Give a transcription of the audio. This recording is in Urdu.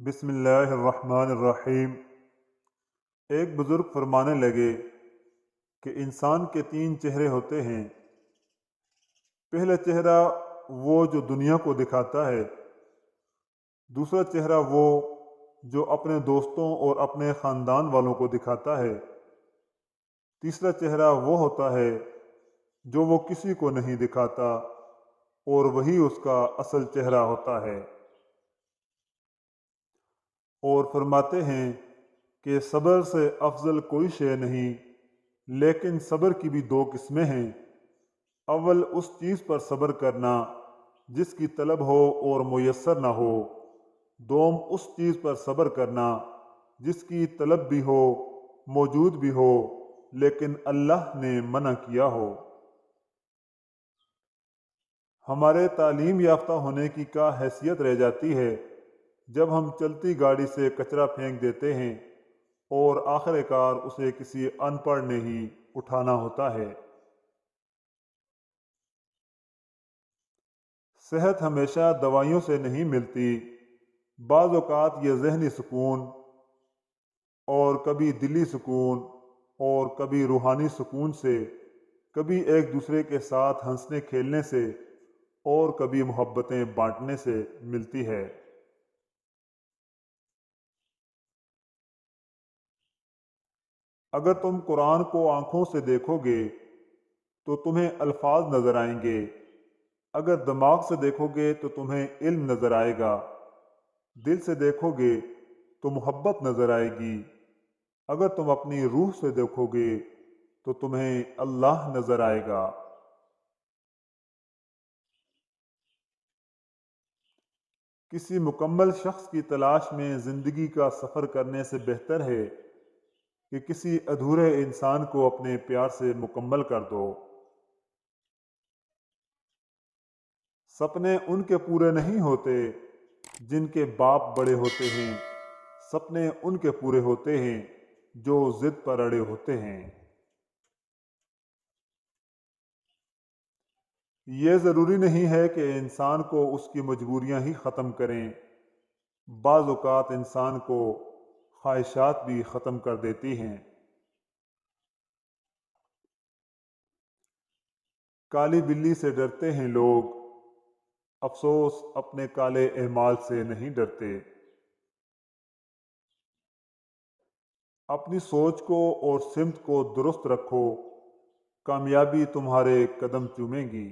بسم اللہ الرحمن الرحیم۔ ایک بزرگ فرمانے لگے کہ انسان کے 3 چہرے ہوتے ہیں۔ پہلا چہرہ وہ جو دنیا کو دکھاتا ہے، دوسرا چہرہ وہ جو اپنے دوستوں اور اپنے خاندان والوں کو دکھاتا ہے، تیسرا چہرہ وہ ہوتا ہے جو وہ کسی کو نہیں دکھاتا اور وہی اس کا اصل چہرہ ہوتا ہے۔ اور فرماتے ہیں کہ صبر سے افضل کوئی شے نہیں، لیکن صبر کی بھی 2 قسمیں ہیں۔ اول اس چیز پر صبر کرنا جس کی طلب ہو اور میسر نہ ہو، دوم اس چیز پر صبر کرنا جس کی طلب بھی ہو، موجود بھی ہو، لیکن اللہ نے منع کیا ہو۔ ہمارے تعلیم یافتہ ہونے کی کیا حیثیت رہ جاتی ہے جب ہم چلتی گاڑی سے کچرا پھینک دیتے ہیں اور آخر کار اسے کسی ان پڑھ نے ہی اٹھانا ہوتا ہے۔ صحت ہمیشہ دوائیوں سے نہیں ملتی، بعض اوقات یہ ذہنی سکون اور کبھی دلی سکون اور کبھی روحانی سکون سے، کبھی ایک دوسرے کے ساتھ ہنسنے کھیلنے سے اور کبھی محبتیں بانٹنے سے ملتی ہے۔ اگر تم قرآن کو آنکھوں سے دیکھو گے تو تمہیں الفاظ نظر آئیں گے، اگر دماغ سے دیکھو گے تو تمہیں علم نظر آئے گا، دل سے دیکھو گے تو محبت نظر آئے گی، اگر تم اپنی روح سے دیکھو گے تو تمہیں اللہ نظر آئے گا۔ کسی مکمل شخص کی تلاش میں زندگی کا سفر کرنے سے بہتر ہے کہ کسی ادھورے انسان کو اپنے پیار سے مکمل کر دو۔ سپنے ان کے پورے نہیں ہوتے جن کے باپ بڑے ہوتے ہیں، سپنے ان کے پورے ہوتے ہیں جو ضد پر اڑے ہوتے ہیں۔ یہ ضروری نہیں ہے کہ انسان کو اس کی مجبوریاں ہی ختم کریں، بعض اوقات انسان کو خواہشات بھی ختم کر دیتی ہیں۔ کالی بلی سے ڈرتے ہیں لوگ، افسوس اپنے کالے اعمال سے نہیں ڈرتے۔ اپنی سوچ کو اور سمت کو درست رکھو، کامیابی تمہارے قدم چومے گی۔